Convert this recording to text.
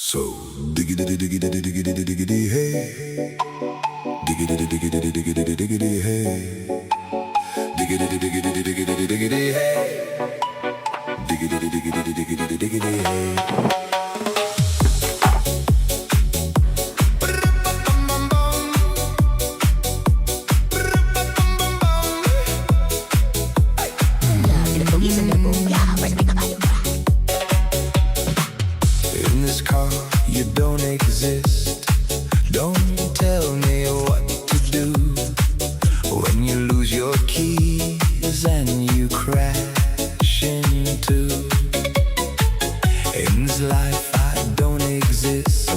So diggity diggity diggity diggity hey, diggity diggity diggity diggity hey, diggity diggity diggity diggity hey, diggity diggity diggity diggity hey. In this car, you don't exist. Don't tell me what to do when you lose your keys and you crash into. In this life, I don't exist.